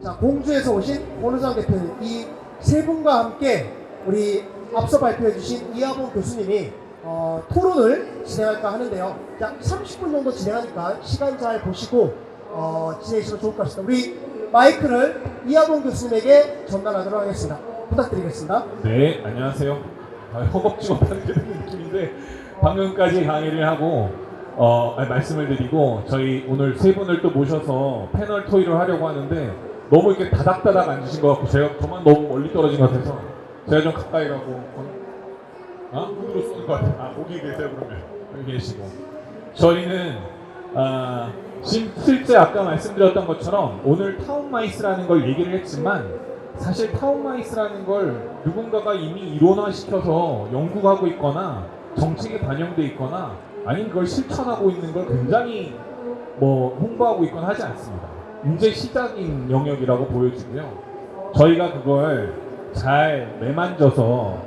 자, 공주에서 오신 권호상 대표님, 이 세 분과 함께 우리 앞서 발표해 주신 이하봉 교수님이 토론을 진행할까 하는데요. 약 30분 정도 진행하니까 시간 잘 보시고 진행하시면 좋을 것 같습니다. 우리 마이크를 이하봉 교수님에게 전달하도록 하겠습니다. 부탁드리겠습니다. 네, 안녕하세요. 허겁지겁 하는 느낌인데 방금까지 강의를 하고 말씀을 드리고 저희 오늘 세 분을 또 모셔서 패널 토의를 하려고 하는데 너무 이렇게 다닥다닥 앉으신 것 같고 저만 너무 멀리 떨어진 것 같아서 제가 좀 가까이 가고 눈으로 쏘는 것 같아요. 거기 계세요. 그러면 여기 계시고 저희는 실제 아까 말씀드렸던 것처럼 오늘 타운마이스라는 걸 얘기를 했지만 사실 타운마이스라는 걸 누군가가 이미 이론화시켜서 연구하고 있거나 정책에 반영돼 있거나 아니면 그걸 실천하고 있는 걸 굉장히 홍보하고 있거나 하지 않습니다. 이제 시작인 영역이라고 보여지고요. 저희가 그걸 잘 매만져서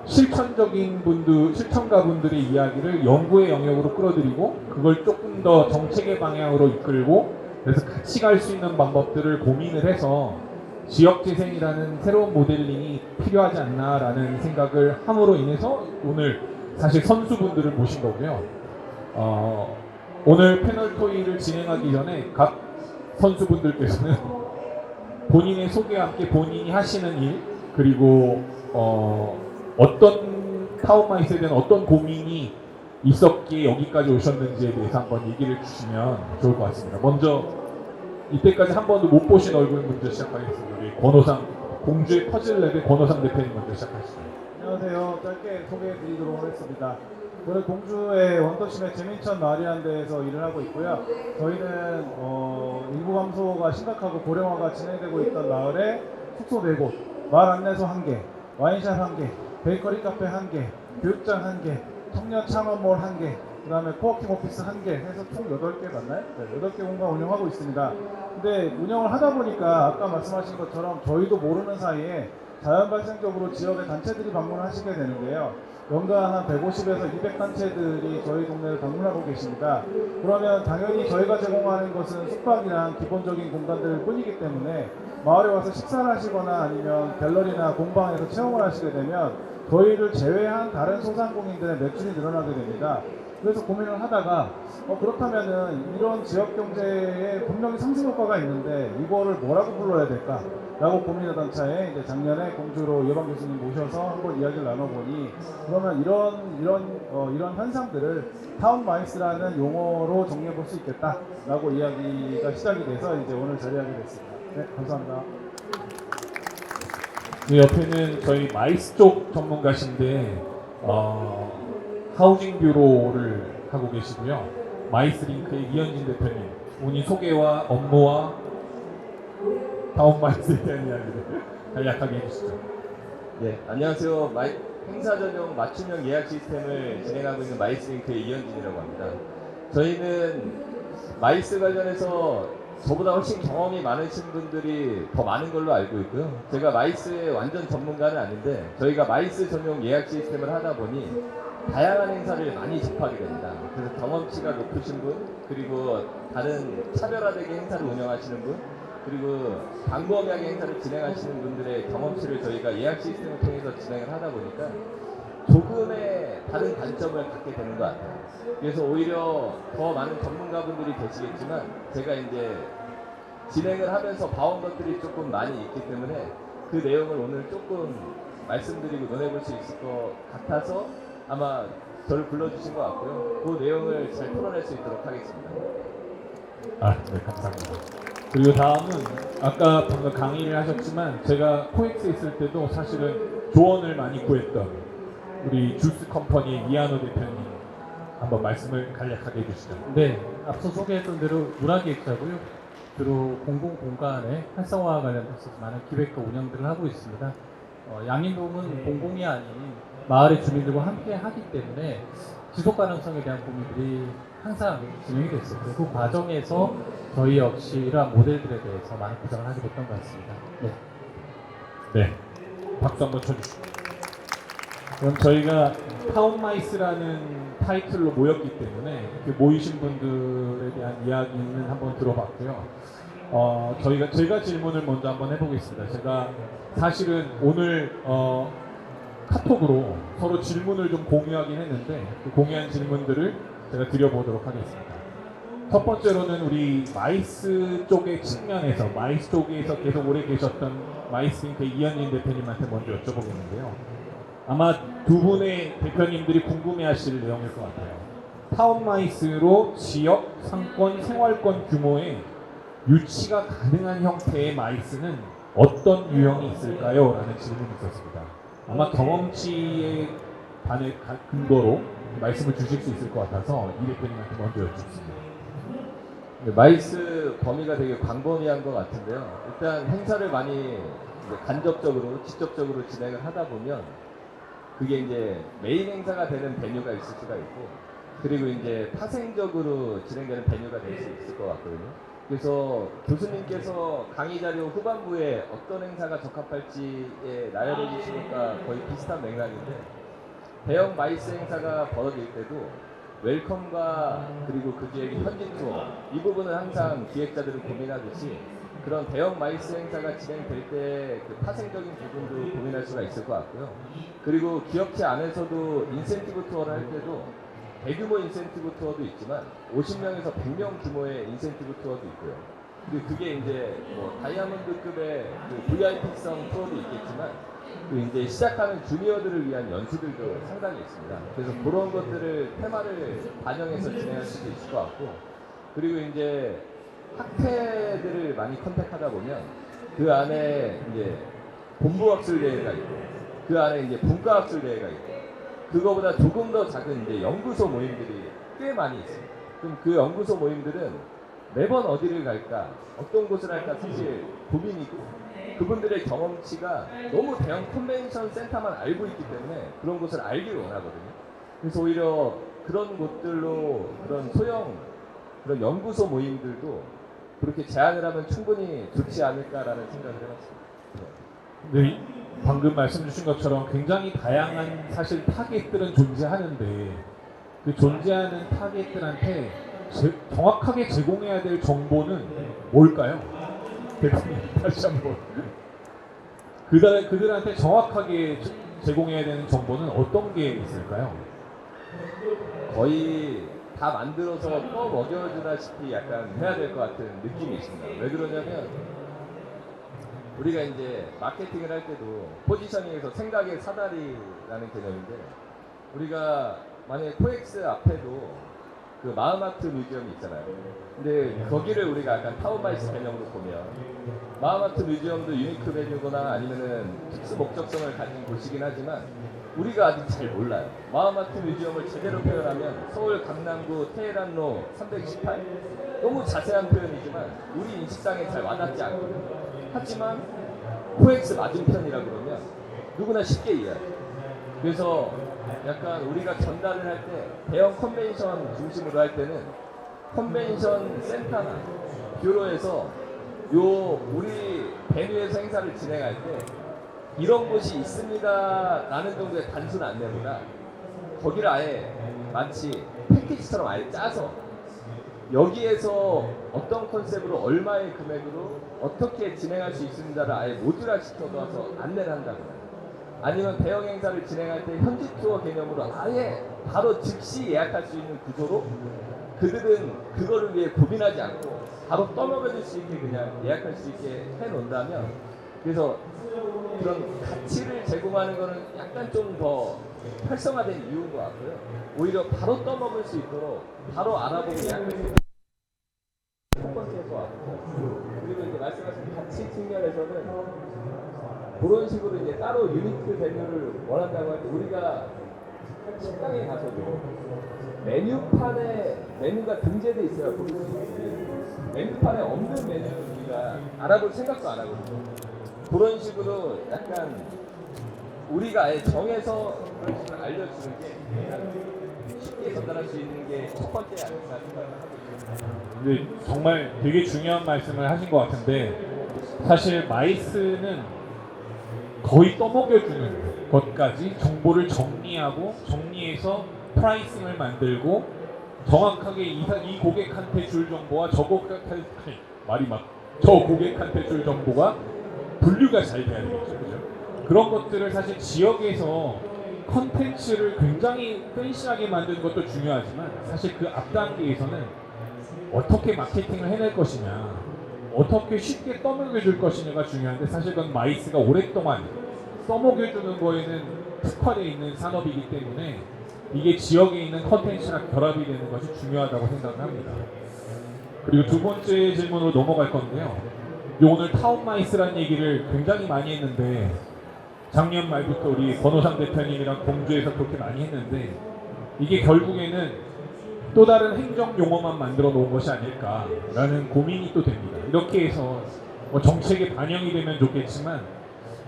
실천가분들의 이야기를 연구의 영역으로 끌어들이고 그걸 조금 더 정책의 방향으로 이끌고 그래서 같이 갈 수 있는 방법들을 고민을 해서 지역재생이라는 새로운 모델링이 필요하지 않나라는 생각을 함으로 인해서 오늘 사실 선수분들을 모신 거고요. 오늘 패널 토의를 진행하기 전에 각 선수분들께서는 본인의 소개와 함께 본인이 하시는 일 그리고 어떤 타운마이스에 대한 어떤 고민이 있었기에 여기까지 오셨는지에 대해서 한번 얘기를 주시면 좋을 것 같습니다. 먼저 이때까지 한 번도 못 보신 얼굴 먼저 시작하겠습니다. 우리 권호상 공주의 퍼즐랩의 권호상 대표님 먼저 시작하시죠. 안녕하세요. 짧게 소개해드리도록 하겠습니다. 저는 공주의 원도심의 재민천 마을이라는 데에서 일을 하고 있고요. 저희는 인구 감소가 심각하고 고령화가 진행되고 있던 마을에 숙소 4곳, 마을 안내소 1개, 와인샵 1개, 베이커리 카페 1개, 교육장 1개, 청년 창업몰 1개, 그 다음에 코워킹 오피스 1개 해서 총 8개 맞나요? 네, 8개 공간 운영하고 있습니다. 근데 운영을 하다 보니까 아까 말씀하신 것처럼 저희도 모르는 사이에 자연 발생적으로 지역의 단체들이 방문을 하시게 되는데요. 연간 한 150에서 200단체들이 저희 동네를 방문하고 계십니다. 그러면 당연히 저희가 제공하는 것은 숙박이랑 기본적인 공간들 뿐이기 때문에 마을에 와서 식사를 하시거나 아니면 갤러리나 공방에서 체험을 하시게 되면 저희를 제외한 다른 소상공인들의 매출이 늘어나게 됩니다. 그래서 고민을 하다가 그렇다면은 이런 지역 경제에 분명히 상승 효과가 있는데 이거를 뭐라고 불러야 될까? 라고 고민하던 차에 이제 작년에 공주로 이하봉 교수님 모셔서 한번 이야기를 나눠보니 그러면 이런 현상들을 타운마이스라는 용어로 정리해 볼 수 있겠다라고 이야기가 시작이 돼서 이제 오늘 자리하게 됐습니다. 네, 감사합니다. 그 옆에는 저희 마이스 쪽 전문가신데 하우징 뷰로를 하고 계시고요. 마이스 링크의 이현진 대표님, 본인 소개와 업무와 타운마이스에 대한 이야기를 간략하게 해주시죠. 네, 안녕하세요. 행사 전용 맞춤형 예약 시스템을 진행하고 있는 마이스링크의 이현진이라고 합니다. 저희는 마이스 관련해서 저보다 훨씬 경험이 많으신 분들이 더 많은 걸로 알고 있고요. 제가 마이스의 완전 전문가는 아닌데 저희가 마이스 전용 예약 시스템을 하다 보니 다양한 행사를 많이 접하게 됩니다. 그래서 경험치가 높으신 분, 그리고 다른 차별화되게 행사를 운영하시는 분, 그리고 광범위하게 행사를 진행하시는 분들의 경험치를 저희가 예약 시스템을 통해서 진행을 하다 보니까 조금의 다른 관점을 갖게 되는 것 같아요. 그래서 오히려 더 많은 전문가분들이 계시겠지만 제가 이제 진행을 하면서 봐온 것들이 조금 많이 있기 때문에 그 내용을 오늘 조금 말씀드리고 논해볼 수 있을 것 같아서 아마 저를 불러주신 것 같고요. 그 내용을 잘 풀어낼 수 있도록 하겠습니다. 네, 감사합니다. 그리고 다음은 아까 방금 강의를 하셨지만 제가 코엑스에 있을 때도 사실은 조언을 많이 구했던 우리 주스 컴퍼니의 이한호 대표님 한번 말씀을 간략하게 해주시죠. 네, 앞서 소개했던 대로 문화기획자고요. 주로 공공공간의 활성화와 관련해서 많은 기획과 운영들을 하고 있습니다. 양인동은 공공이 아닌 마을의 주민들과 함께 하기 때문에 지속 가능성에 대한 고민들이 항상 진행이 됐었고요. 그 과정에서 저희 역시 이러한 모델들에 대해서 많은 구상을 하게 됐던 것 같습니다. 네, 박수 한번 쳐주시죠. 그럼 저희가 타운마이스라는 타이틀로 모였기 때문에 이렇게 모이신 분들에 대한 이야기는 한번 들어봤고요. 제가 질문을 먼저 한번 해보겠습니다. 제가 사실은 오늘 카톡으로 서로 질문을 좀 공유하긴 했는데 그 공유한 질문들을 제가 드려보도록 하겠습니다. 첫 번째로는 우리 마이스 쪽의 측면에서 마이스 쪽에서 계속 오래 계셨던 마이스링크 이현진 대표님한테 먼저 여쭤보겠는데요. 아마 두 분의 대표님들이 궁금해하실 내용일 것 같아요. 타운마이스로 지역, 상권, 생활권 규모의 유치가 가능한 형태의 마이스는 어떤 유형이 있을까요? 라는 질문이 있었습니다. 아마 경험치의 근거로 말씀을 주실 수 있을 것 같아서 이 대표님한테 먼저 여쭙습니다. 마이스 범위가 되게 광범위한 것 같은데요. 일단 행사를 많이 이제 간접적으로, 직접적으로 진행을 하다 보면 그게 이제 메인 행사가 되는 베뉴가 있을 수가 있고, 그리고 이제 파생적으로 진행되는 베뉴가 될 수 있을 것 같거든요. 그래서 교수님께서 강의 자료 후반부에 어떤 행사가 적합할지에 나열해 주신 것과 거의 비슷한 맥락인데, 대형 마이스 행사가 벌어질 때도 웰컴과 그리고 그 뒤에 현지 투어, 이 부분은 항상 기획자들이 고민하듯이 그런 대형 마이스 행사가 진행될 때 그 파생적인 부분도 고민할 수가 있을 것 같고요. 그리고 기업체 안에서도 인센티브 투어를 할 때도 대규모 인센티브 투어도 있지만 50명에서 100명 규모의 인센티브 투어도 있고요. 그리고 그게 이제 뭐 다이아몬드급의 그 VIP성 투어도 있겠지만 그 이제 시작하는 주니어들을 위한 연수들도 상당히 있습니다. 그래서 그런 것들을 테마를 반영해서 진행할 수도 있을 것 같고, 그리고 이제 학회들을 많이 컨택하다 보면 그 안에 이제 본부학술 대회가 있고 그 안에 이제 분과학술 대회가 있고 그거보다 조금 더 작은 이제 연구소 모임들이 꽤 많이 있습니다. 그럼 그 연구소 모임들은 매번 어디를 갈까, 어떤 곳을 할까 사실 고민이고, 그분들의 경험치가 너무 대형 컨벤션 센터만 알고 있기 때문에 그런 곳을 알기를 원하거든요. 그래서 오히려 그런 곳들로 그런 소형 그런 연구소 모임들도 그렇게 제안을 하면 충분히 좋지 않을까라는 생각을 해봤습니다. 네, 방금 말씀 주신 것처럼 굉장히 다양한 사실 타겟들은 존재하는데 그 존재하는 타겟들한테 정확하게 제공해야 될 정보는 뭘까요? 대표님 다시 한번 그들한테 정확하게 제공해야 되는 정보는 어떤 게 있을까요? 거의 다 만들어서 또 먹여주다시피 약간 해야 될 것 같은 느낌이 있습니다. 왜 그러냐면 우리가 이제 마케팅을 할 때도 포지셔닝에서 생각의 사다리라는 개념인데, 우리가 만약에 코엑스 앞에도 그 마음아트 뮤지엄이 있잖아요. 근데 거기를 우리가 약간 타운마이스 개념으로 보면 마음아트 뮤지엄도 유니크 베뉴거나 아니면은 특수 목적성을 가진 곳이긴 하지만 우리가 아직 잘 몰라요. 마음아트 뮤지엄을 제대로 표현하면 서울 강남구 테헤란로 318 너무 자세한 표현이지만 우리 인식상에 잘 와닿지 않거든요. 하지만 코엑스 맞은편이라 그러면 누구나 쉽게 이해해요. 그래서 약간 우리가 전달을 할 때 대형 컨벤션 중심으로 할 때는 컨벤션 센터나 뷰로에서 우리 베뉴에서 행사를 진행할 때 이런 곳이 있습니다 라는 정도의 단순 안내보다 거기를 아예 마치 패키지처럼 아예 짜서 여기에서 어떤 컨셉으로 얼마의 금액으로 어떻게 진행할 수 있습니다를 아예 모듈화 시켜서 안내를 한다거나, 아니면 대형 행사를 진행할 때 현지 투어 개념으로 아예 바로 즉시 예약할 수 있는 구조로 그들은 그거를 위해 고민하지 않고 바로 떠먹여줄 수 있게 그냥 예약할 수 있게 해놓는다면, 그래서 그런 가치를 제공하는 거는 약간 좀 더 활성화된 이유인 것 같고요. 오히려 바로 떠먹을 수 있도록 바로 알아보고 예약할 수 있는 첫 번째인 것 같고, 그리고 이제 말씀하신 가치 측면에서는 그런 식으로 이제 따로 유니크 메뉴를 원한다고 할 때 우리가 식당에 가서도 메뉴판에 메뉴가 등재돼 있어야 볼 수 있지, 메뉴판에 없는 메뉴는 우리가 알아볼 생각도 안 하거든요. 그런 식으로 약간 우리가 아예 정해서 그런 식으로 알려주는 게 쉽게 전달할 수 있는 게 첫 번째 아닌가 생각을 하고 있습니다. 근데 정말 되게 중요한 말씀을 하신 것 같은데, 사실 마이스는 거의 떠먹여주는 것까지 정보를 정리해서 프라이싱을 만들고 정확하게 이 고객한테 줄 정보와 저 고객한테 말이 막 저 고객한테 줄 정보가 분류가 잘 돼야 되겠죠. 그죠? 그런 것들을 사실 지역에서 컨텐츠를 굉장히 팬시하게 만드는 것도 중요하지만 사실 그 앞 단계에서는 어떻게 마케팅을 해낼 것이냐, 어떻게 쉽게 떠먹여줄 것이냐가 중요한데 사실 그건 마이스가 오랫동안 써먹여주는 거에는 특화되어 있는 산업이기 때문에 이게 지역에 있는 컨텐츠랑 결합이 되는 것이 중요하다고 생각합니다. 그리고 두 번째 질문으로 넘어갈 건데요. 오늘 타운마이스라는 얘기를 굉장히 많이 했는데 작년 말부터 우리 권호상 대표님이랑 공주에서 그렇게 많이 했는데 이게 결국에는 또 다른 행정 용어만 만들어 놓은 것이 아닐까라는 고민이 또 됩니다. 이렇게 해서 뭐 정책에 반영이 되면 좋겠지만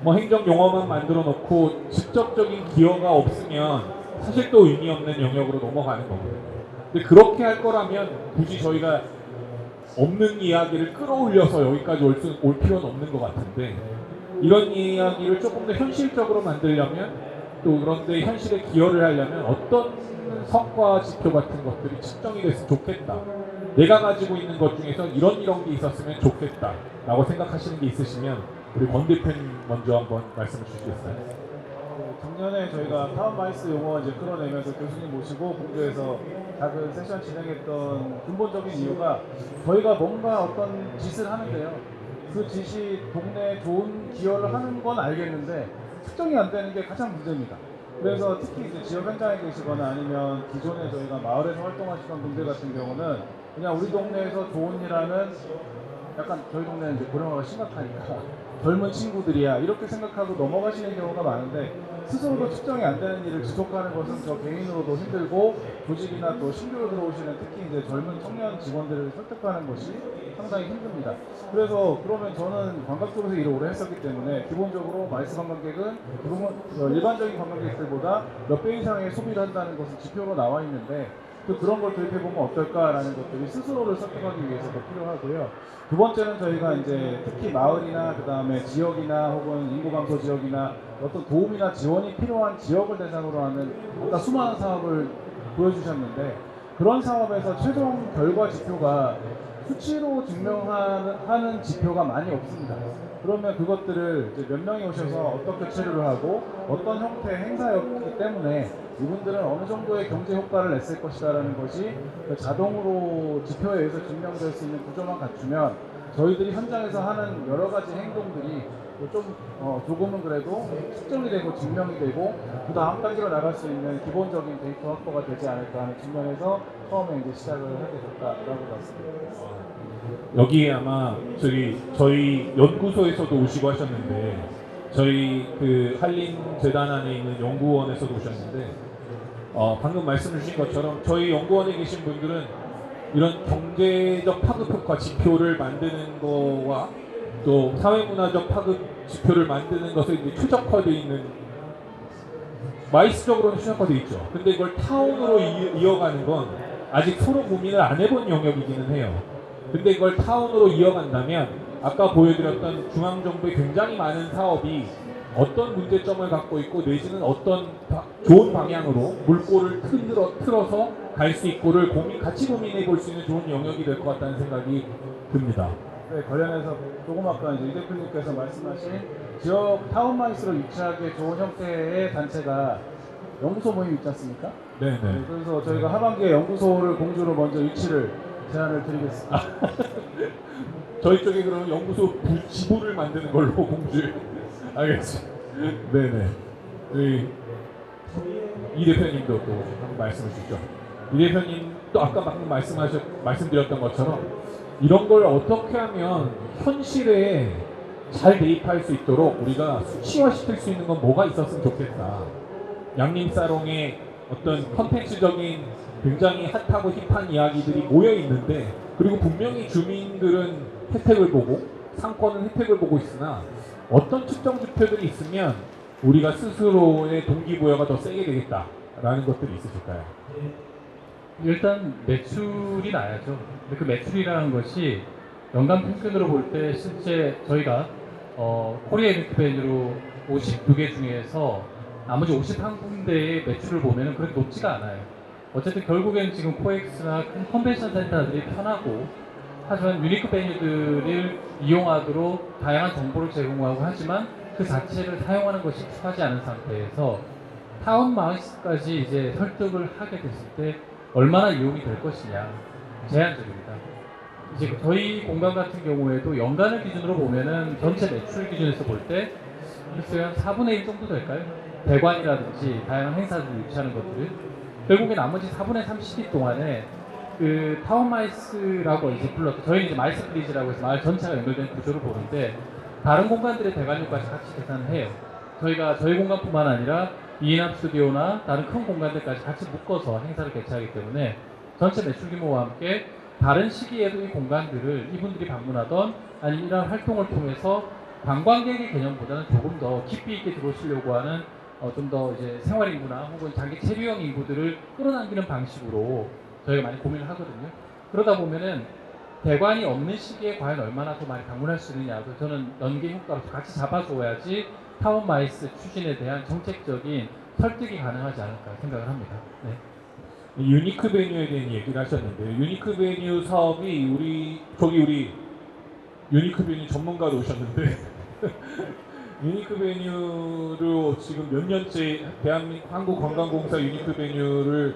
뭐 행정 용어만 만들어 놓고 직접적인 기여가 없으면 사실 또 의미 없는 영역으로 넘어가는 거거든요. 근데 그렇게 할 거라면 굳이 저희가 없는 이야기를 끌어올려서 여기까지 올 필요는 없는 것 같은데 이런 이야기를 조금 더 현실적으로 만들려면 또 그런데 현실에 기여를 하려면 어떤 성과 지표 같은 것들이 측정이 됐으면 좋겠다. 내가 가지고 있는 것 중에서 이런 게 있었으면 좋겠다 라고 생각하시는 게 있으시면 우리 권 대표님 먼저 한번 말씀해 주시겠어요? 작년에 저희가 타운마이스 용어 이제 끌어내면서 교수님 모시고 공부해서 작은 세션 진행했던 근본적인 이유가 저희가 뭔가 어떤 짓을 하는데요. 그 짓이 동네에 좋은 기여를 하는 건 알겠는데 측정이 안 되는 게 가장 문제입니다. 그래서 특히 이제 지역 현장에 계시거나 아니면 기존에 저희가 마을에서 활동하시던 분들 같은 경우는 그냥 우리 동네에서 좋은 일 하는 약간 저희 동네는 이제 고령화가 심각하니까 젊은 친구들이야 이렇게 생각하고 넘어가시는 경우가 많은데 스스로도 측정이 안 되는 일을 지속하는 것은 저 개인으로도 힘들고 조직이나 또 신규로 들어오시는 특히 이제 젊은 청년 직원들을 설득하는 것이 상당히 힘듭니다. 그래서 그러면 저는 관광 쪽에서 일을 오래 했었기 때문에 기본적으로 마이스 관광객은 일반적인 관광객들보다 몇 배 이상의 소비를 한다는 것은 지표로 나와 있는데 또 그런 걸 도입해보면 어떨까라는 것들이 스스로를 설득하기 위해서도 필요하고요. 두 번째는 저희가 이제 특히 마을이나 그 다음에 지역이나 혹은 인구 감소 지역이나 어떤 도움이나 지원이 필요한 지역을 대상으로 하는 아까 수많은 사업을 보여주셨는데 그런 사업에서 최종 결과 지표가 수치로 증명하는 지표가 많이 없습니다. 그러면 그것들을 이제 몇 명이 오셔서 어떻게 체류를 하고 어떤 형태의 행사였기 때문에 이분들은 어느 정도의 경제 효과를 냈을 것이다라는 것이 자동으로 지표에 의해서 증명될 수 있는 구조만 갖추면 저희들이 현장에서 하는 여러 가지 행동들이 조금은 그래도 측정이 되고 증명이 되고 그 다음 단계로 나갈 수 있는 기본적인 데이터 확보가 되지 않을까 하는 측면에서 처음에 이제 시작을 하게 됐다라고 봤습니다. 여기에 아마 저희 연구소에서도 오시고 하셨는데 저희 그 한림 재단 안에 있는 연구원에서도 오셨는데 방금 말씀 주신 것처럼 저희 연구원에 계신 분들은 이런 경제적 파급 효과 지표를 만드는 거와 또 사회문화적 파급 지표를 만드는 것에 이제 최적화되어 있는 마이스적으로는 최적화되어 있죠. 근데 이걸 타운으로 이어가는 건 아직 서로 고민을 안 해본 영역이기는 해요. 근데 이걸 타운으로 이어간다면 아까 보여드렸던 중앙정부의 굉장히 많은 사업이 어떤 문제점을 갖고 있고 내지는 어떤 좋은 방향으로 물꼬를 틀어서 갈 수 있고를 같이 고민해 볼 수 있는 좋은 영역이 될 것 같다는 생각이 듭니다. 네, 관련해서 조금 아까 이제 이 대표님께서 말씀하신 지역 타운마이스로 위치하기 좋은 형태의 단체가 연구소 모임 있지 않습니까? 네네. 네, 그래서 저희가 하반기에 연구소를 공주로 먼저 위치를 제안을 드리겠습니다. 저희 쪽에 그럼 연구소 지부를 만드는 걸로 공주. 알겠습니다. 네네. 이 대표님도 또 한번 말씀해 주시죠. 이 대표님도 아까 방금 말씀드렸던 것처럼 이런 걸 어떻게 하면 현실에 잘 대입할 수 있도록 우리가 수치화시킬 수 있는 건 뭐가 있었으면 좋겠다. 양림사롱에 어떤 컨텐츠적인 굉장히 핫하고 힙한 이야기들이 모여 있는데 그리고 분명히 주민들은 혜택을 보고 상권은 혜택을 보고 있으나 어떤 측정 지표들이 있으면 우리가 스스로의 동기부여가 더 세게 되겠다라는 것들이 있으실까요? 일단 매출이 나야죠. 근데 그 매출이라는 것이 연간 평균으로 볼 때 실제 저희가 코리아 이벤트 베뉴로 52개 중에서 나머지 51군데의 매출을 보면 그렇게 높지가 않아요. 어쨌든 결국엔 지금 코엑스나 큰 컨벤션 센터들이 편하고 하지만 유니크 베뉴들을 이용하도록 다양한 정보를 제공하고 하지만 그 자체를 사용하는 것이 익숙하지 않은 상태에서 타운 마이스까지 이제 설득을 하게 됐을 때 얼마나 이용이 될 것이냐 제한적입니다. 이제 저희 공간 같은 경우에도 연간을 기준으로 보면은 전체 매출 기준에서 볼 때 글쎄요 한 4분의 1 정도 될까요? 대관이라든지 다양한 행사들을 유치하는 것들을 결국에 나머지 4분의 3 시기 동안에 그 타운 마이스라고 이제 불렀던 저희는 이제 마이스 플리즈라고 해서 마을 전체가 연결된 구조를 보는데 다른 공간들의 대관료까지 같이 계산을 해요. 저희가 저희 공간뿐만 아니라 이인합 스튜디오나 다른 큰 공간들까지 같이 묶어서 행사를 개최하기 때문에 전체 매출 규모와 함께 다른 시기에도 이 공간들을 이분들이 방문하던 아니면 이러한 활동을 통해서 관광객의 개념보다는 조금 더 깊이 있게 들어오시려고 하는 좀 더 이제 생활 인구나 혹은 장기 체류형 인구들을 끌어당기는 방식으로 저희가 많이 고민을 하거든요. 그러다 보면은 대관이 없는 시기에 과연 얼마나 더 많이 방문할 수 있느냐도 저는 연계 효과로 같이 잡아줘야지 타운 마이스 추진에 대한 정책적인 설득이 가능하지 않을까 생각을 합니다. 네. 유니크 베뉴에 대한 얘기를 하셨는데 유니크 베뉴 사업이 우리 유니크 베뉴 전문가도 오셨는데 유니크 베뉴로 지금 몇 년째 대한민국 한국관광공사 유니크 베뉴를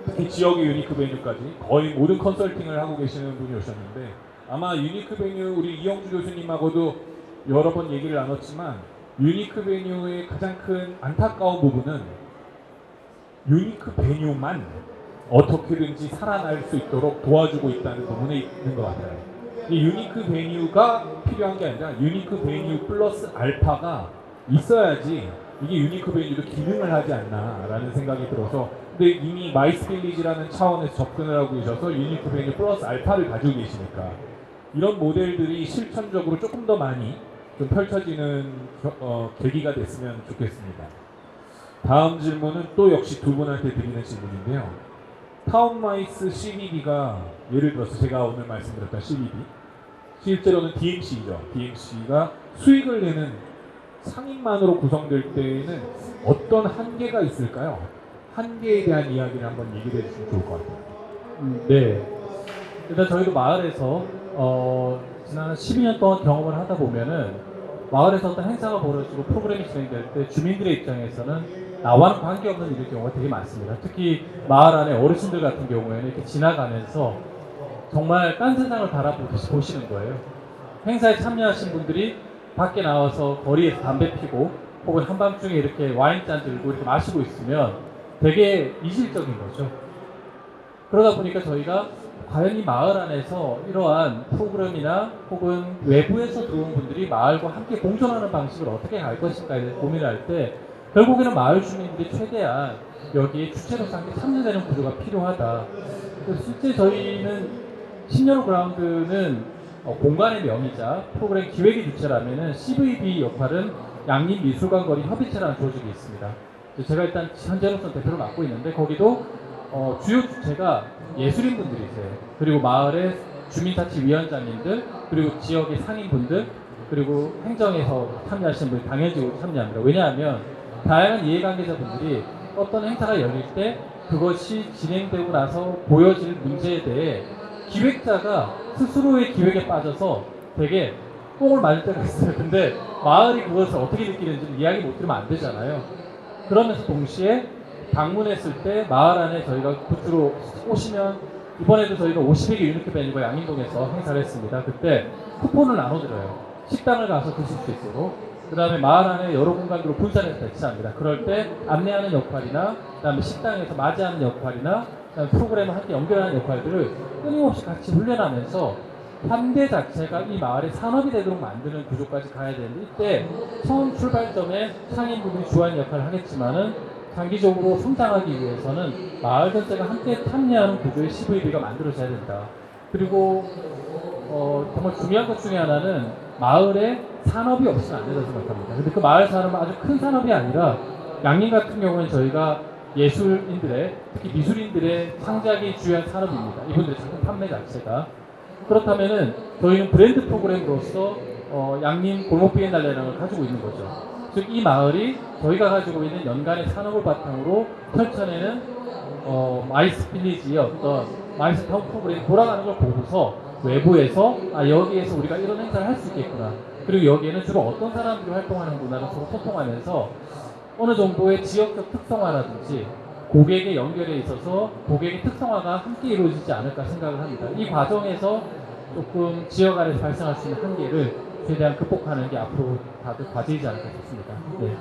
특히 지역의 유니크 베뉴까지 거의 모든 컨설팅을 하고 계시는 분이 오셨는데 아마 유니크 베뉴 우리 이영주 교수님하고도 여러 번 얘기를 나눴지만 유니크 베뉴의 가장 큰 안타까운 부분은 유니크 베뉴만 어떻게든지 살아날 수 있도록 도와주고 있다는 부분에 있는 것 같아요. 이 유니크 베뉴가 필요한 게 아니라 유니크 베뉴 플러스 알파가 있어야지 이게 유니크 베뉴도 기능을 하지 않나라는 생각이 들어서 근데 이미 마이스 빌리지라는 차원에서 접근을 하고 계셔서 유니크 베뉴 플러스 알파를 가지고 계시니까 이런 모델들이 실천적으로 조금 더 많이 좀 펼쳐지는 계기가 됐으면 좋겠습니다. 다음 질문은 또 역시 두 분한테 드리는 질문인데요. 타운마이스 CBD가 예를 들어서 제가 오늘 말씀드렸던 CBD 실제로는 DMC죠. DMC가 수익을 내는 상인만으로 구성될 때에는 어떤 한계가 있을까요? 한계에 대한 이야기를 한번 얘기해 주시면 좋을 것 같아요. 네. 일단 저희도 마을에서 지난 12년 동안 경험을 하다 보면은 마을에서 어떤 행사가 벌어지고 프로그램이 진행될 때 주민들의 입장에서는 나와는 관계없는 일일 경우가 되게 많습니다. 특히 마을 안에 어르신들 같은 경우에는 이렇게 지나가면서 정말 딴 세상을 바라보듯이 보시는 거예요. 행사에 참여하신 분들이 밖에 나와서 거리에서 담배 피고 혹은 한밤중에 이렇게 와인잔 들고 이렇게 마시고 있으면 되게 이질적인 거죠. 그러다 보니까 저희가 과연 이 마을 안에서 이러한 프로그램이나 혹은 외부에서 들어온 분들이 마을과 함께 공존하는 방식을 어떻게 갈 것인가에 대해 고민을 할 때 결국에는 마을 주민들이 최대한 여기에 주체로서 함께 참여되는 구조가 필요하다. 실제 저희는 신여로 그라운드는 공간의 명의자 프로그램 기획의 주체라면은 CVB 역할은 양림미술관 거리 협의체라는 조직이 있습니다. 제가 일단 현재로서 대표를 맡고 있는데 거기도 주요 주체가 예술인 분들이세요. 그리고 마을의 주민자치위원장님들, 그리고 지역의 상인분들, 그리고 행정에서 참여하시는 분이 당연히 참여합니다. 왜냐하면 다양한 이해관계자분들이 어떤 행사가 열릴 때 그것이 진행되고 나서 보여질 문제에 대해 기획자가 스스로의 기획에 빠져서 되게 뽕을 맞을 때가 있어요. 근데 마을이 그것을 어떻게 느끼는지 이야기 못 들으면 안 되잖아요. 그러면서 동시에 방문했을 때 마을 안에 저희가 굿즈로 오시면 이번에도 저희가 50회 유니크 베뉴가 양인동에서 행사를 했습니다. 그때 쿠폰을 나눠드려요. 식당을 가서 드실 수 있도록. 그 다음에 마을 안에 여러 공간으로 분산해서 배치합니다. 그럴 때 안내하는 역할이나 그 다음에 식당에서 맞이하는 역할이나 그다음에 프로그램을 함께 연결하는 역할들을 끊임없이 같이 훈련하면서 환대 자체가 이 마을의 산업이 되도록 만드는 구조까지 가야 되는데 이때 처음 출발점에 상인분들이 주요한 역할을 하겠지만은 장기적으로 성장하기 위해서는 마을 전체가 함께 참여하는 구조의 CVB가 만들어져야 된다. 그리고 정말 중요한 것 중에 하나는 마을에 산업이 없으면 안 된다고 생각합니다. 근데 그 마을 산업은 아주 큰 산업이 아니라 양림 같은 경우는 저희가 예술인들의 특히 미술인들의 창작이 주요한 산업입니다. 이분들의 작품 판매 자체가 그렇다면은 저희는 브랜드 프로그램으로서 양림 골목 비엔날레라는 걸 가지고 있는 거죠. 즉 이 마을이 저희가 가지고 있는 연간의 산업을 바탕으로 펼쳐내는 마이스 빌리지의 어떤 마이스 타운 프로그램이 돌아가는 걸 보고서 외부에서 여기에서 우리가 이런 행사를 할 수 있겠구나. 그리고 여기에는 주로 어떤 사람들이 활동하는구나를 서로 소통하면서 어느 정도의 지역적 특성화라든지 고객의 연결에 있어서 고객의 특성화가 함께 이루어지지 않을까 생각을 합니다. 이 과정에서 조금 지역 안에서 발생할 수 있는 한계를 최대한 극복하는 게 앞으로 다들 과제이지 않을까 싶습니다. 네.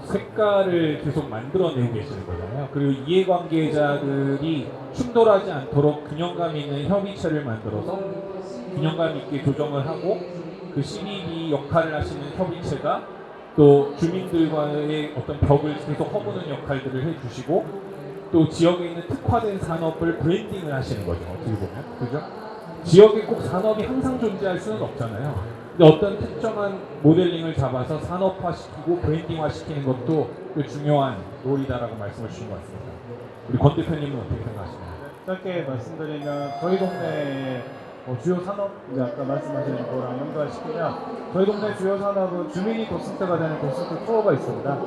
색깔을 계속 만들어내고 계시는 거잖아요. 그리고 이해관계자들이 충돌하지 않도록 균형감 있는 협의체를 만들어서 균형감 있게 조정을 하고 그 CBD 역할을 하시는 협의체가 또 주민들과의 어떤 벽을 계속 허무는 역할들을 해주시고 또 지역에 있는 특화된 산업을 브랜딩을 하시는 거죠. 어떻게 보면 그죠? 지역에 꼭 산업이 항상 존재할 수는 없잖아요. 근데 어떤 특정한 모델링을 잡아서 산업화시키고 브랜딩화시키는 것도 중요한 롤이다라고 말씀을 주신 것 같습니다. 우리 권 대표님은 어떻게 생각하시나요? 짧게 말씀드리면 저희 동네의 주요 산업, 이제 아까 말씀하신 거랑 연관시키면 저희 동네 주요 산업은 주민이 도슨트가 되는 도슨트 투어가 있습니다.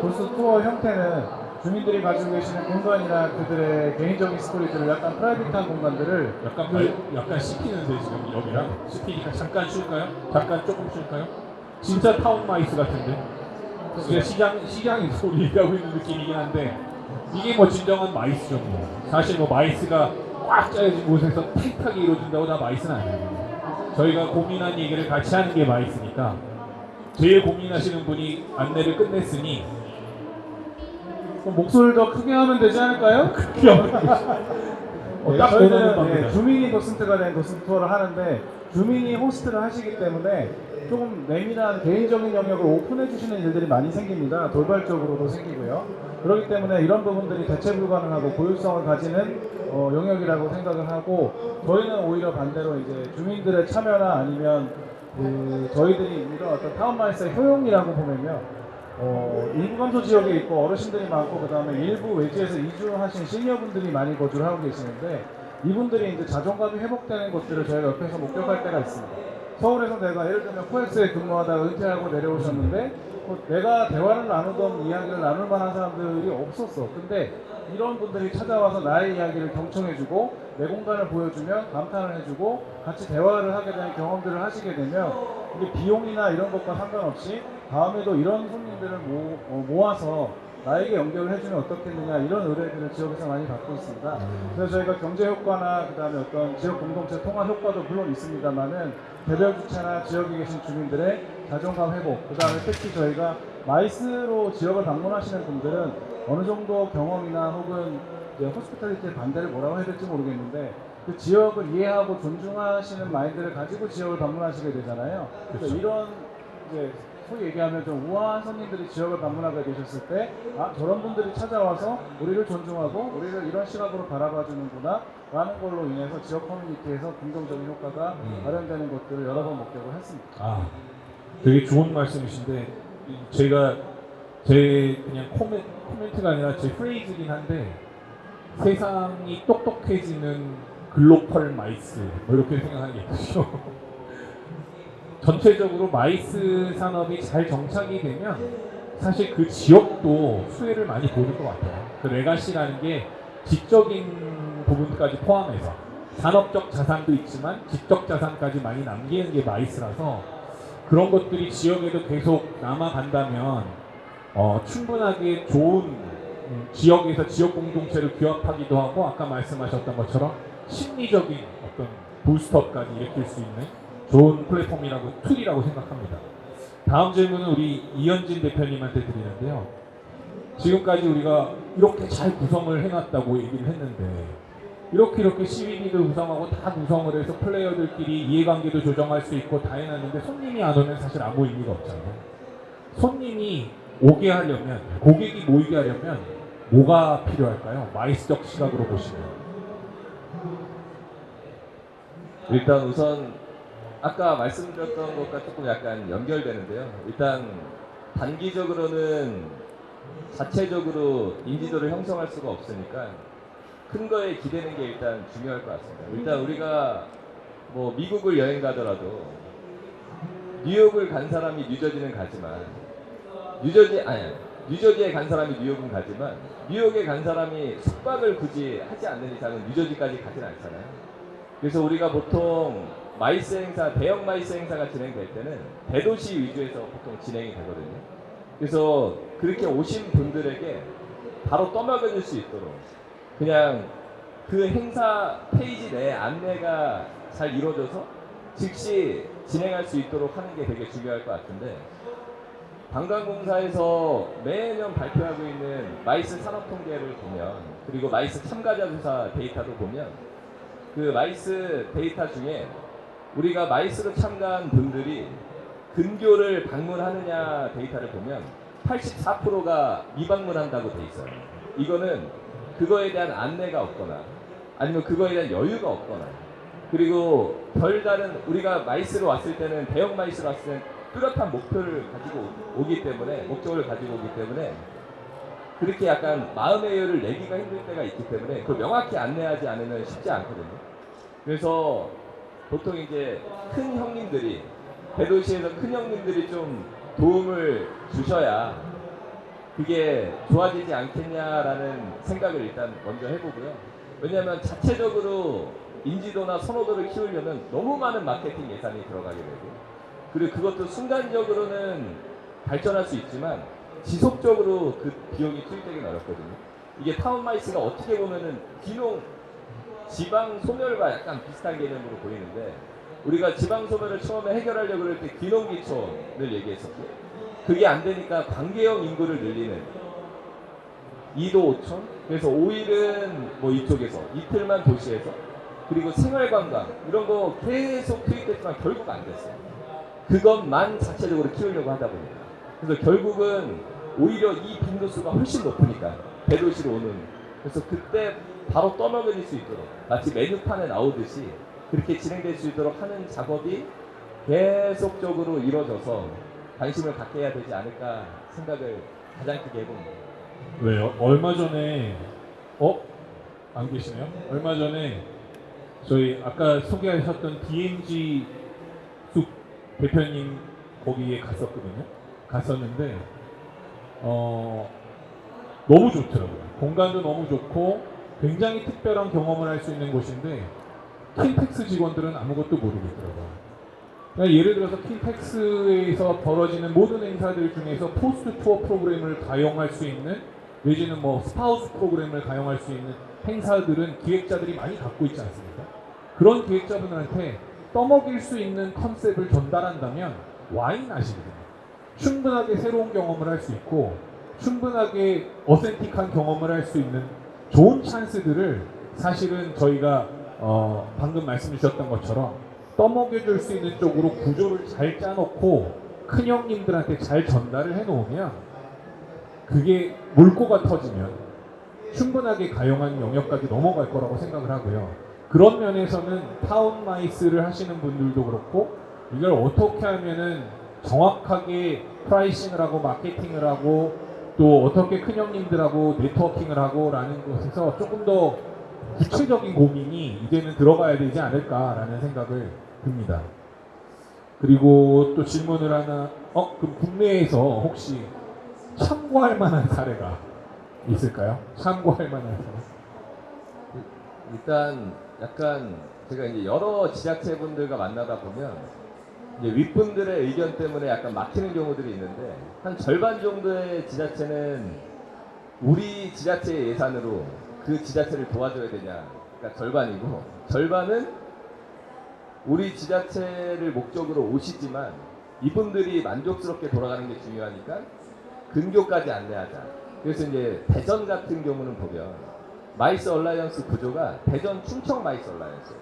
도슨트 투어 형태는 주민들이 가지고 계시는 공간이나 그들의 개인적인 스토리들을 약간 프라이빗한 공간들을 약간 씹히는데 지금 여기랑 씹히니까 잠깐 쉴까요? 잠깐 조금 쉴까요? 진짜 타운 마이스 같은데 시장이 소리 얘기하고 있는 느낌이긴 한데 이게 뭐 진정한 마이스죠. 뭐. 사실 뭐 마이스가 꽉 짜여진 곳에서 타이트하게 이루어진다고 다 마이스는 아니에요. 저희가 고민한 얘기를 같이 하는 게 마이스니까 제일 고민하시는 분이 안내를 끝냈으니 목소리를 더 크게 하면 되지 않을까요? 크게 하면 딱 저희는 원하는 겁니다. 주민이 도슨트가 된 도슨트 투어를 하는데 주민이 호스트를 하시기 때문에 조금 내밀한 개인적인 영역을 오픈해 주시는 일들이 많이 생깁니다. 돌발적으로도 생기고요. 그렇기 때문에 이런 부분들이 대체 불가능하고 고유성을 가지는 영역이라고 생각을 하고 저희는 오히려 반대로 이제 주민들의 참여나 아니면 저희들이 이런 어떤 타운마이스의 효용이라고 보면요. 일부 감소 지역에 있고 어르신들이 많고 그 다음에 일부 외지에서 이주하신 시니어분들이 많이 거주를 하고 계시는데 이분들이 이제 자존감이 회복되는 것들을 저희가 옆에서 목격할 때가 있습니다. 서울에서 내가 예를 들면 코엑스에 근무하다가 은퇴하고 내려오셨는데 내가 대화를 나누던 이야기를 나눌 만한 사람들이 없었어. 근데 이런 분들이 찾아와서 나의 이야기를 경청해주고 내 공간을 보여주면 감탄을 해주고 같이 대화를 하게 되는 경험들을 하시게 되면 이게 비용이나 이런 것과 상관없이 다음에도 이런 손님들을 모아서 나에게 연결을 해주면 어떻겠느냐 이런 의뢰들을 지역에서 많이 받고 있습니다. 그래서 저희가 경제 효과나 그 다음에 어떤 지역 공동체 통합 효과도 물론 있습니다만은 개별 주체나 지역에 계신 주민들의 자존감 회복, 그 다음에 특히 저희가 마이스로 지역을 방문하시는 분들은 어느 정도 경험이나 혹은 이제 호스피탈리티의 반대를 뭐라고 해야 될지 모르겠는데 그 지역을 이해하고 존중하시는 마인드를 가지고 지역을 방문하시게 되잖아요. 그래서 이런 이제 소위 얘기하면 좀 우아한 손님들이 지역을 방문하게 되셨을 때 저런 분들이 찾아와서 우리를 존중하고 우리를 이런 시각으로 바라봐 주는구나 라는 걸로 인해서 지역 커뮤니티에서 긍정적인 효과가 발현되는 것들을 여러 번 목격을 했습니다. 되게 좋은 말씀이신데 제가 제 그냥 코멘트가 아니라 제 프레이즈긴 한데 세상이 똑똑해지는 글로컬 마이스 뭐 이렇게 생각하는 게 있죠. 전체적으로 마이스 산업이 잘 정착이 되면 사실 그 지역도 수혜를 많이 보는 것 같아요. 그 레가시라는 게 지적인 부분까지 포함해서 산업적 자산도 있지만 지적 자산까지 많이 남기는 게 마이스라서 그런 것들이 지역에도 계속 남아간다면 충분하게 좋은 지역에서 지역 공동체를 규합하기도 하고 아까 말씀하셨던 것처럼 심리적인 어떤 부스트업까지 일으킬 수 있는 좋은 플랫폼이라고 툴이라고 생각합니다. 다음 질문은 우리 이현진 대표님한테 드리는데요. 지금까지 우리가 이렇게 잘 구성을 해놨다고 얘기를 했는데 이렇게 CBD도 구성하고 다 구성을 해서 플레이어들끼리 이해관계도 조정할 수 있고 다 해놨는데 손님이 안 오면 사실 아무 의미가 없잖아요. 손님이 오게 하려면 고객이 모이게 하려면 뭐가 필요할까요? 마이스적 시각으로 보시면. 일단 우선 아까 말씀드렸던 것과 조금 약간 연결되는데요. 일단 단기적으로는 자체적으로 인지도를 형성할 수가 없으니까 큰 거에 기대는 게 일단 중요할 것 같습니다. 일단 우리가 뭐 미국을 여행 가더라도 뉴욕을 간 사람이 뉴저지는 가지만 뉴저지에 간 사람이 뉴욕은 가지만 뉴욕에 간 사람이 숙박을 굳이 하지 않는 이상은 뉴저지까지 가진 않잖아요. 그래서 우리가 보통 마이스 행사, 대형 마이스 행사가 진행될 때는 대도시 위주에서 보통 진행이 되거든요. 그래서 그렇게 오신 분들에게 바로 떠먹여줄 수 있도록 그냥 그 행사 페이지 내에 안내가 잘 이루어져서 즉시 진행할 수 있도록 하는 게 되게 중요할 것 같은데, 관광공사에서 매년 발표하고 있는 마이스 산업통계를 보면, 그리고 마이스 참가자 조사 데이터도 보면, 그 마이스 데이터 중에 우리가 마이스로 참가한 분들이 근교를 방문하느냐 데이터를 보면 84%가 미방문한다고 돼 있어요. 이거는 그거에 대한 안내가 없거나 아니면 그거에 대한 여유가 없거나, 그리고 별다른, 우리가 마이스로 왔을 때는, 대형 마이스로 왔을 때는 뚜렷한 목표를 가지고 오기 때문에, 목적을 가지고 오기 때문에 그렇게 약간 마음의 여유를 내기가 힘들 때가 있기 때문에 그걸 명확히 안내하지 않으면 쉽지 않거든요. 그래서 보통 이제 큰 형님들이, 대도시에서 큰 형님들이 좀 도움을 주셔야 그게 좋아지지 않겠냐라는 생각을 일단 먼저 해보고요. 왜냐하면 자체적으로 인지도나 선호도를 키우려면 너무 많은 마케팅 예산이 들어가게 되고, 그리고 그것도 순간적으로는 발전할 수 있지만 지속적으로 그 비용이 투입되기는 어렵거든요. 이게 타운마이스가 어떻게 보면은 귀농, 지방 소멸과 약간 비슷한 개념으로 보이는데, 우리가 지방 소멸을 처음에 해결하려고 할 때 귀농귀촌을 얘기했었고, 그게 안 되니까 관계형 인구를 늘리는 2도 5촌, 그래서 5일은 뭐 이쪽에서, 이틀만 도시에서, 그리고 생활관광 이런 거 계속 투입됐지만 결국 안 됐어요. 그것만 자체적으로 키우려고 하다 보니까. 그래서 결국은 오히려 이 빈도수가 훨씬 높으니까, 대도시로 오는. 그래서 그때 바로 떠먹여질 수 있도록, 마치 메뉴판에 나오듯이 그렇게 진행될 수 있도록 하는 작업이 계속적으로 이루어져서 관심을 갖게 해야 되지 않을까 생각을 가장 크게 해봅니다. 왜요? 얼마 전에 안 계시네요? 얼마 전에 저희 아까 소개하셨던 DMG 숲 대표님 거기에 갔었거든요. 갔었는데 너무 좋더라고요. 공간도 너무 좋고 굉장히 특별한 경험을 할 수 있는 곳인데, 킨텍스 직원들은 아무것도 모르겠더라고요. 그러니까 예를 들어서 킨텍스에서 벌어지는 모든 행사들 중에서 포스트 투어 프로그램을 가용할 수 있는, 내지는 뭐 스파우스 프로그램을 가용할 수 있는 행사들은 기획자들이 많이 갖고 있지 않습니까? 그런 기획자분들한테 떠먹일 수 있는 컨셉을 전달한다면 와인 아시거든요. 충분하게 새로운 경험을 할 수 있고 충분하게 어센틱한 경험을 할 수 있는 좋은 찬스들을, 사실은 저희가 방금 말씀 주셨던 것처럼 떠먹여줄 수 있는 쪽으로 구조를 잘 짜놓고 큰 형님들한테 잘 전달을 해놓으면, 그게 물꼬가 터지면 충분하게 가용한 영역까지 넘어갈 거라고 생각을 하고요. 그런 면에서는 타운마이스를 하시는 분들도 그렇고, 이걸 어떻게 하면은 정확하게 프라이싱을 하고 마케팅을 하고 또 어떻게 큰 형님들하고 네트워킹을 하고 라는 것에서 조금 더 구체적인 고민이 이제는 들어가야 되지 않을까라는 생각을 듭니다. 그리고 또 질문을 하나, 그럼 국내에서 혹시 참고할 만한 사례가 있을까요? 참고할 만한 사례? 일단 약간 제가 이제 여러 지자체분들과 만나다 보면 이제 윗분들의 의견 때문에 약간 막히는 경우들이 있는데, 한 절반 정도의 지자체는 우리 지자체의 예산으로 그 지자체를 도와줘야 되냐, 그러니까 절반이고, 절반은 우리 지자체를 목적으로 오시지만 이분들이 만족스럽게 돌아가는 게 중요하니까 근교까지 안내하자. 그래서 이제 대전 같은 경우는 보면 마이스 얼라이언스 구조가 대전 충청 마이스 얼라이언스,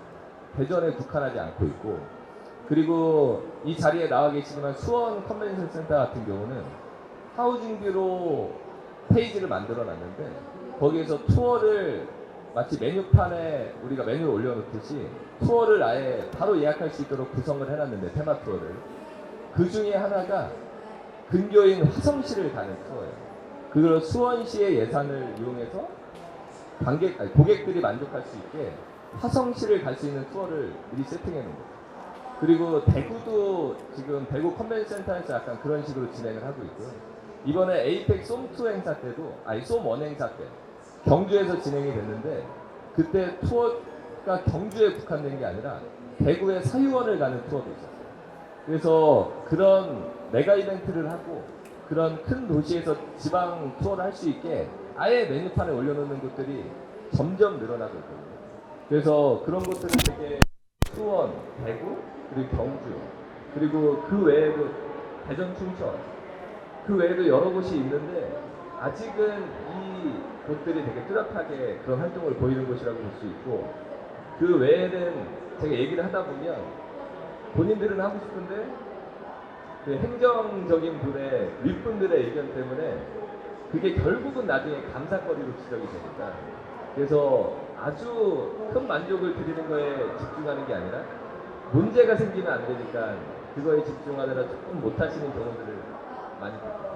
대전에 국한하지 않고 있고, 그리고 이 자리에 나와 계시지만 수원 컨벤션 센터 같은 경우는 하우징 뷰로 페이지를 만들어 놨는데, 거기에서 투어를 마치 메뉴판에 우리가 메뉴를 올려놓듯이 투어를 아예 바로 예약할 수 있도록 구성을 해놨는데, 테마 투어를, 그 중에 하나가 근교인 화성시를 가는 투어예요. 그걸 수원시의 예산을 이용해서 고객들이 만족할 수 있게 화성시를 갈 수 있는 투어를 미리 세팅해 놓은 거예요. 그리고 대구도 지금 대구 컨벤션 센터에서 약간 그런 식으로 진행을 하고 있고요. 이번에 에이펙 솜2 행사 때도, 솜1 행사 때 경주에서 진행이 됐는데, 그때 투어 경주에 국한된 게 아니라 대구의 사유원을 가는 투어도 있었어요. 그래서 그런 메가 이벤트를 하고 그런 큰 도시에서 지방 투어를 할 수 있게 아예 메뉴판에 올려놓는 곳들이 점점 늘어나고 있거든요. 그래서 그런 곳들은 되게 수원, 대구, 그리고 경주, 그리고 그 외에도 대전, 충청, 그 외에도 여러 곳이 있는데 아직은 이 곳들이 되게 뚜렷하게 그런 활동을 보이는 곳이라고 볼 수 있고, 그 외에는 제가 얘기를 하다 보면 본인들은 하고 싶은데 그 행정적인 분의 윗분들의 의견 때문에 그게 결국은 나중에 감사거리로 지적이 되니까, 그래서 아주 큰 만족을 드리는 거에 집중하는 게 아니라 문제가 생기면 안 되니까 그거에 집중하느라 조금 못하시는 경우들을 많이 봤어요.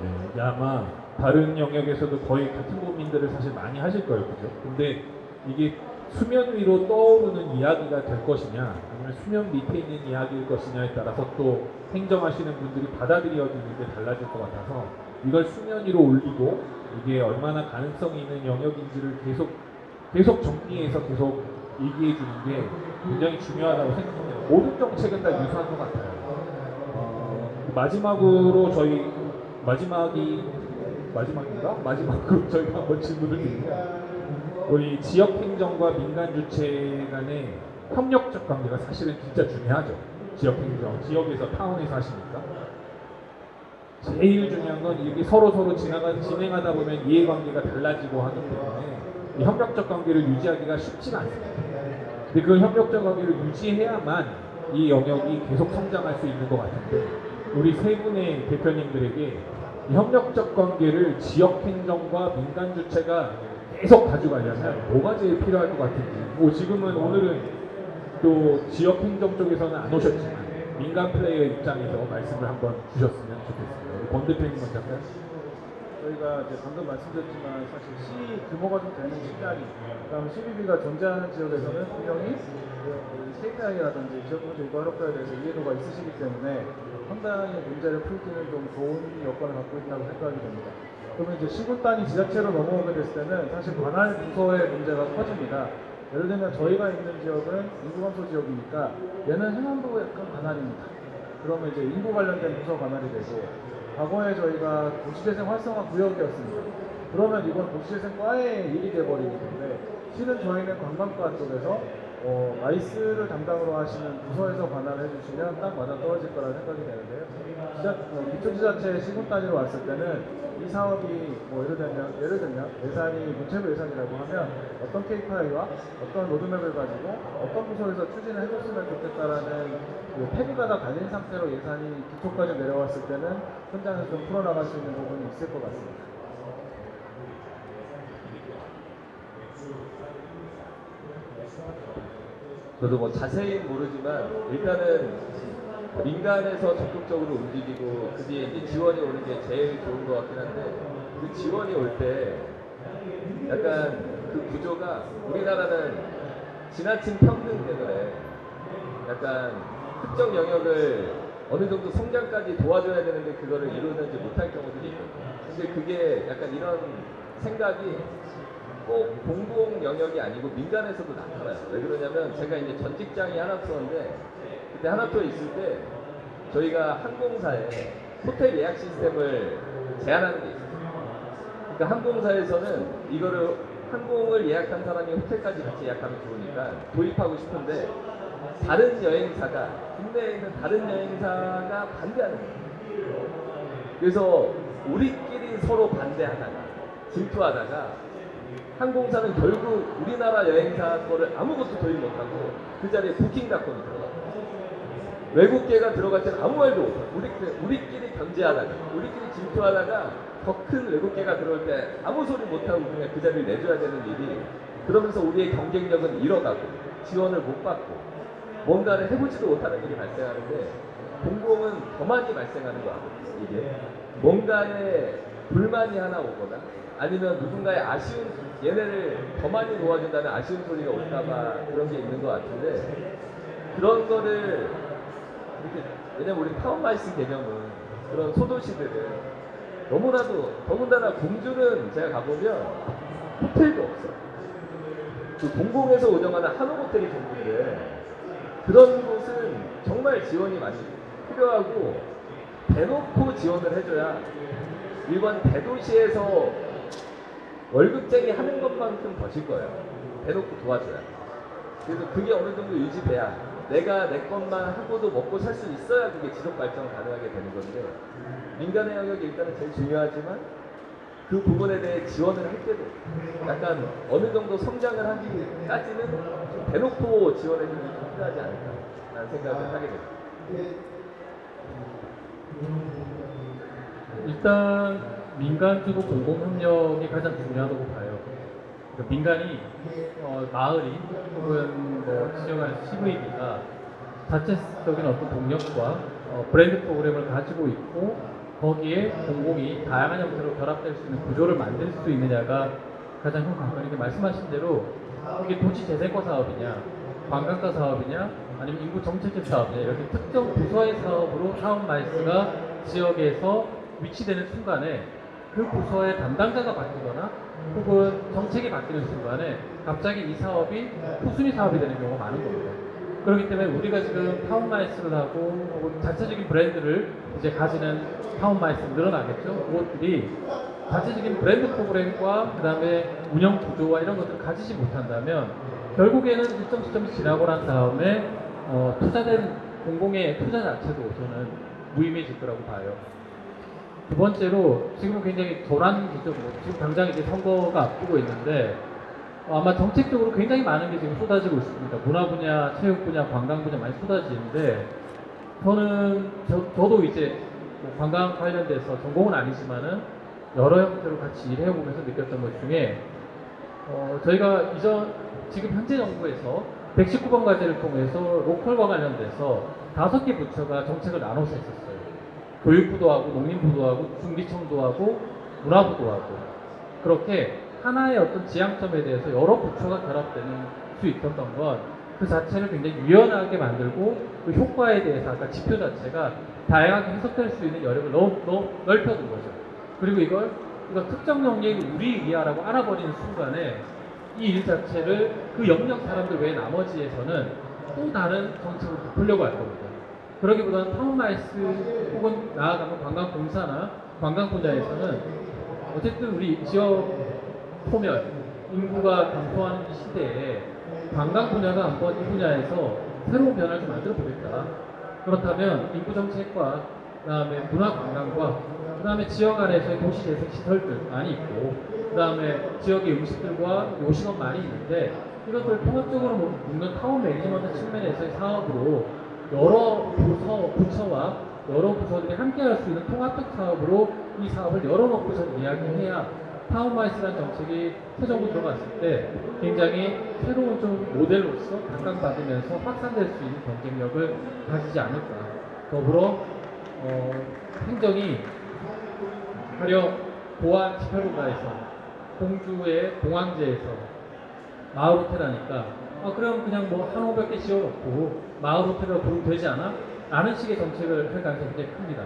네, 이게 아마 다른 영역에서도 거의 같은 고민들을 사실 많이 하실 거예요, 그죠? 근데 이게 수면 위로 떠오르는 이야기가 될 것이냐, 아니면 수면 밑에 있는 이야기일 것이냐에 따라서 또 행정하시는 분들이 받아들여지는 게 달라질 것 같아서 이걸 수면 위로 올리고 이게 얼마나 가능성이 있는 영역인지를 계속 정리해서 계속 얘기해 주는 게 굉장히 중요하다고 생각합니다. 모든 정책은 다 유사한 것 같아요. 마지막으로 저희 마지막으로 저희가 한번 질문을 드리면, 우리 지역 행정과 민간 주체 간의 협력적 관계가 사실은 진짜 중요하죠. 지역 행정, 지역에서 타운에서 하시니까 제일 중요한 건 이게 서로 진행하다 보면 이해관계가 달라지고 하기 때문에 이 협력적 관계를 유지하기가 쉽지가 않습니다. 근데 그 협력적 관계를 유지해야만 이 영역이 계속 성장할 수 있는 것 같은데, 우리 세 분의 대표님들에게 이 협력적 관계를 지역 행정과 민간 주체가 계속 가져가려면 뭐가 제일 필요할 것 같은지, 뭐 지금은 오늘은 또 지역 행정 쪽에서는 안 오셨지만 민간 플레이어 입장에서 말씀을 한번 주셨으면 좋겠습니다. 우리 권 대표님 먼저 할까요? 저희가 이제 방금 말씀드렸지만 사실 시 규모가 좀 되는 식당이, 그다음에 CBB가 존재하는 지역에서는 분명히 KPI라든지 지역구조 이거 협력에 대해서 이해도가 있으시기 때문에 상당히 문제를 풀기는 좀 좋은 여건을 갖고 있다고 생각이 됩니다. 그러면 이제 시군 단위 지자체로 넘어오게 됐을 때는 사실 관할 부서의 문제가 커집니다. 예를 들면 저희가 있는 지역은 인구 감소 지역이니까 얘는 행안부가 약간 관할입니다. 그러면 이제 인구 관련된 부서 관할이 되고, 과거에 저희가 도시재생 활성화 구역이었습니다. 그러면 이건 도시재생과의 일이 돼버리기 때문에 실은 저희는 관광과 쪽에서 마이스를 담당으로 하시는 부서에서 관할을 해주시면 딱 맞아 떨어질 거라 생각이 되는데요. 기초지자체 시군 단위로 왔을 때는 이 사업이 뭐 예를 들면 예산이 문체부 예산이라고 하면 어떤 KPI와 어떤 로드맵을 가지고 어떤 부서에서 추진을 해줬으면 좋겠다라는 그 태그가 다 달린 상태로 예산이 기초까지 내려왔을 때는 현장에서 좀 풀어나갈 수 있는 부분이 있을 것 같습니다. 저도 뭐 자세히는 모르지만 일단은 민간에서 적극적으로 움직이고 그 뒤에 이제 지원이 오는 게 제일 좋은 것 같긴 한데, 그 지원이 올 때 약간 그 구조가 우리나라는 지나친 평등 때문에 약간 특정 영역을 어느 정도 성장까지 도와줘야 되는데 그거를 이루는지 못할 경우들이 있거든요. 근데 그게 약간 이런 생각이 꼭 공공 영역이 아니고 민간에서도 나타나요. 왜 그러냐면 제가 이제 전 직장이 하나투어인데, 그때 하나투어 있을 때 저희가 항공사에 호텔 예약 시스템을 제안하는 게 있어요. 그러니까 항공사에서는 이거를 항공을 예약한 사람이 호텔까지 같이 예약하면 좋으니까 도입하고 싶은데 다른 여행사가, 국내에 있는 다른 여행사가 반대하는 거예요. 그래서 우리끼리 서로 반대하다가 질투하다가 항공사는 결국 우리나라 여행사 거를 아무것도 도입 못하고 그 자리에 부킹닷컴이 들어가요. 외국계가 들어갈 때는 아무 말도 못하고 우리끼리 견제하다가, 우리끼리 질투하다가 더 큰 외국계가 들어올 때 아무 소리 못하고 그냥 그 자리를 내줘야 되는 일이, 그러면서 우리의 경쟁력은 잃어가고 지원을 못 받고 뭔가를 해보지도 못하는 일이 발생하는데, 공공은 더 많이 발생하는 거 같아요. 이게 뭔가에 불만이 하나 오거나 아니면 누군가의 아쉬운, 얘네를 더 많이 도와준다는 아쉬운 소리가 올까봐 그런 게 있는 것 같은데, 그런 거를 이렇게, 왜냐면 우리 타운마이스 개념은 그런 소도시들은 더군다나 공주는 제가 가보면 호텔도 없어요. 그 공공에서 운영하는 한옥호텔이 전부인데 그런 곳은 정말 지원이 많이 필요하고 대놓고 지원을 해줘야 일반 대도시에서 월급쟁이 하는 것만큼 버실 거예요. 대놓고 도와줘야. 그래서 그게 어느 정도 유지돼야 내가 내 것만 하고도 먹고 살 수 있어야 그게 지속 발전 가능하게 되는 건데 민간의 영역이 일단은 제일 중요하지만 그 부분에 대해 지원을 할 때도 약간 어느 정도 성장을 하기까지는 좀 대놓고 지원해주는 게 좀 필요하지 않을까라는 생각을 하게 됩니다. 일단 민간 주도 공공 협력이 가장 중요하다고 봐요. 그러니까 민간이 마을이 혹은 뭐 지역 안 CVB가 자체적인 어떤 동력과 브랜드 프로그램을 가지고 있고 거기에 공공이 다양한 형태로 결합될 수 있는 구조를 만들 수 있느냐가 가장 큰 관건인데 말씀하신 대로 이게 도시 재생과 사업이냐 관광가 사업이냐 아니면 인구 정책적 사업이냐 이렇게 특정 부서의 사업으로 타운마이스가 지역에서 위치되는 순간에 그 부서의 담당자가 바뀌거나 혹은 정책이 바뀌는 순간에 갑자기 이 사업이 후순위 사업이 되는 경우가 많은 겁니다. 그렇기 때문에 우리가 지금 타운마이스를 하고 혹은 자체적인 브랜드를 이제 가지는 타운마이스가 늘어나겠죠. 그것들이 자체적인 브랜드 프로그램과 그 다음에 운영 구조와 이런 것들을 가지지 못한다면 결국에는 일정 시점이 지나고 난 다음에 투자된 공공의 투자 자체도 저는 무의미해질 거라고 봐요. 두 번째로 지금은 굉장히 도란기죠. 지금 당장 이제 선거가 앞두고 있는데 아마 정책적으로 굉장히 많은 게 지금 쏟아지고 있습니다. 문화 분야, 체육 분야, 관광 분야 많이 쏟아지는데 저도 이제 뭐 관광 관련돼서 전공은 아니지만은 여러 형태로 같이 일해보면서 느꼈던 것 중에 저희가 지금 현재 정부에서 119번 과제를 통해서 로컬과 관련돼서 5개 부처가 정책을 나눠서 했었어요. 교육부도 하고 농림부도 하고 중기청도 하고 문화부도 하고 그렇게 하나의 어떤 지향점에 대해서 여러 부처가 결합되는 수 있었던 건 그 자체를 굉장히 유연하게 만들고 그 효과에 대해서 아까 지표 자체가 다양하게 해석될 수 있는 여력을 넓혀둔 거죠. 그리고 이거 특정 영역이 우리 일이야라고 알아버리는 순간에 이 일 자체를 그 영역 사람들 외에 나머지에서는 또 다른 정책으로 바꾸려고 할 겁니다. 그러기보다는 타운마이스 혹은 나아가면 관광공사나 관광 분야에서는 어쨌든 우리 지역 포멸, 인구가 감소하는 이 시대에 관광 분야가 한번 이 분야에서 새로운 변화를 좀 만들어 보겠다. 그렇다면 인구 정책과 그다음에 문화 관광과 그다음에 지역 안에서의 도시 재생 시설들 많이 있고 그다음에 지역의 음식들과 요식업 많이 있는데 이것들 통합적으로 묶는 타운 매니지먼트 측면에서의 사업으로 여러 부처와 여러 부서들이 함께 할 수 있는 통합적 사업으로 이 사업을 열어놓고 전 이야기해야 타운마이스라는 정책이 새 정부 들어갔을 때 굉장히 새로운 좀 모델로서 각광받으면서 확산될 수 있는 경쟁력을 가지지 않을까. 더불어 행정이 가령 보안 18분가에서 공주의 공황제에서 마을 호텔 하니까 그럼 그냥 뭐 한 500개 지어놓고 마을 호텔로 부르면 되지 않아? 라는 식의 정책을 할 가능성이 굉장히 큽니다.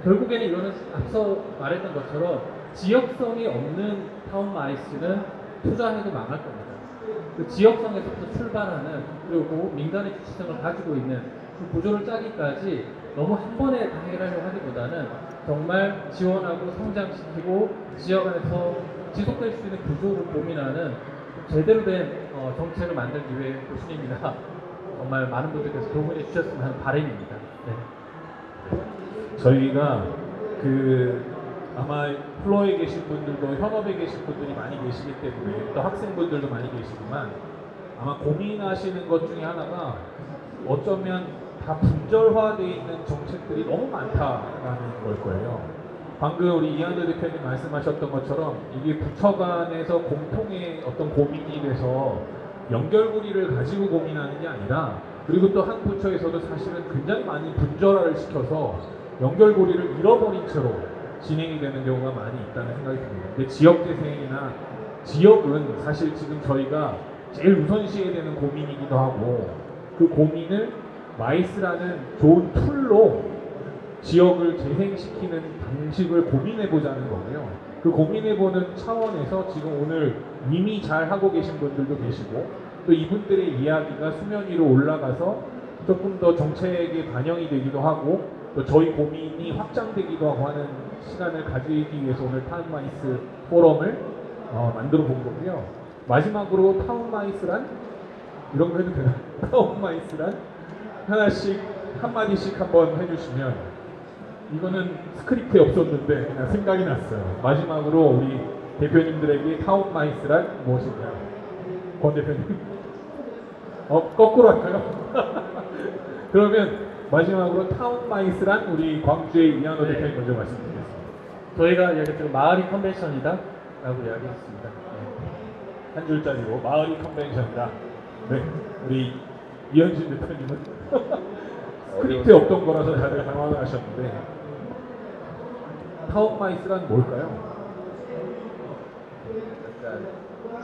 결국에는 이거는 앞서 말했던 것처럼 지역성이 없는 타운마이스는 투자해도 망할 겁니다. 그 지역성에서부터 출발하는 그리고 민간의 주체성을 가지고 있는 그 구조를 짜기까지 너무 한 번에 다 해결하려고 하기보다는 정말 지원하고 성장시키고 지역 안에서 지속될 수 있는 구조를 고민하는 제대로 된 정책을 만들기 위해 교수님이나 정말 많은 분들께서 도움을 주셨으면 하는 바람입니다. 네. 저희가 아마 플로어에 계신 분들도 현업에 계신 분들이 많이 계시기 때문에 또 학생분들도 많이 계시지만 아마 고민하시는 것 중에 하나가 어쩌면 다 분절화되어 있는 정책들이 너무 많다라는 걸 거예요. 방금 우리 이한도 대표님 말씀하셨던 것처럼 이게 부처 간에서 공통의 어떤 고민이 돼서 연결고리를 가지고 고민하는 게 아니라 그리고 또 한 부처에서도 사실은 굉장히 많이 분절화를 시켜서 연결고리를 잃어버린 채로 진행이 되는 경우가 많이 있다는 생각이 듭니다. 근데 지역재생이나 지역은 사실 지금 저희가 제일 우선시해야 되는 고민이기도 하고 그 고민을 마이스라는 좋은 툴로 지역을 재생시키는 방식을 고민해보자는 거고요. 그 고민해보는 차원에서 지금 오늘 이미 잘 하고 계신 분들도 계시고 또 이분들의 이야기가 수면 위로 올라가서 조금 더 정책에 반영이 되기도 하고 또 저희 고민이 확장되기도 하고 하는 시간을 가지기 위해서 오늘 타운마이스 포럼을 만들어 본 거고요. 마지막으로 타운마이스란 이런 거 해도 되나? 타운마이스란 하나씩 한마디씩 한번 해주시면 이거는 스크립트에 없었는데 그냥 생각이 났어요. 마지막으로 우리 대표님들에게 타운마이스란 무엇인가요? 권 대표님. 거꾸로 할까요? 그러면 마지막으로 타운마이스란 우리 광주의 이한호 대표님 먼저 말씀드리겠습니다. 저희가 얘기했던 마을이 컨벤션이다 라고 이야기했습니다. 네. 한 줄짜리로 마을이 컨벤션이다. 네, 우리 이현진 대표님은 스크립트에 없던 거라서 다들 당황을 하셨는데 타운마이스란 뭘까요? 약간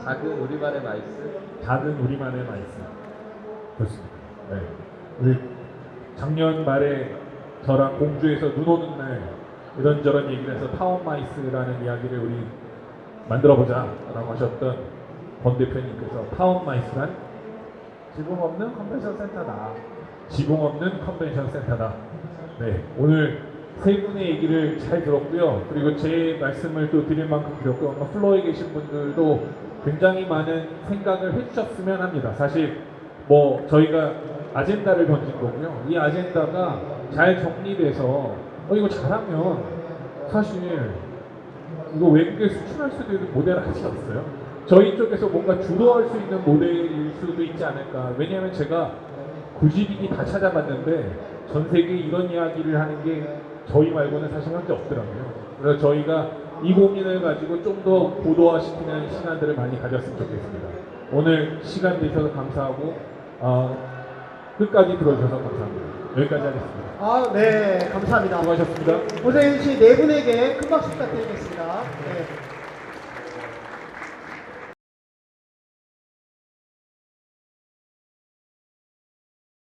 작은 우리만의 마이스. 작은 우리만의 마이스. 좋습니다. 네. 우리 작년 말에 저랑 공주에서 눈 오는 날 이런저런 얘기를 해서 타운마이스라는 이야기를 우리 만들어보자 라고 하셨던 권 대표님께서 타운마이스란 지붕 없는 컨벤션 센터다. 지붕 없는 컨벤션 센터다. 네, 오늘 세 분의 얘기를 잘 들었고요. 그리고 제 말씀을 또 드릴 만큼 드렸고 아마 플로어에 계신 분들도 굉장히 많은 생각을 해주셨으면 합니다. 사실 뭐 저희가 아젠다를 던진 거고요. 이 아젠다가 잘 정리돼서 이거 잘하면 사실 이거 외국에 수출할 수도 있는 모델 아니었어요. 저희 쪽에서 뭔가 주도할 수 있는 모델일 수도 있지 않을까. 왜냐하면 제가 90인이 다 찾아봤는데 전 세계에 이런 이야기를 하는 게 저희 말고는 사실 현재 없더라고요. 그래서 저희가 이 고민을 가지고 좀 더 고도화시키는 시간들을 많이 가졌으면 좋겠습니다. 오늘 시간 내셔서 감사하고 끝까지 들어주셔서 감사합니다. 여기까지 하겠습니다. 네, 감사합니다. 수고하셨습니다. 고생해주신 네 분에게 큰 박수 부탁드리겠습니다. 네.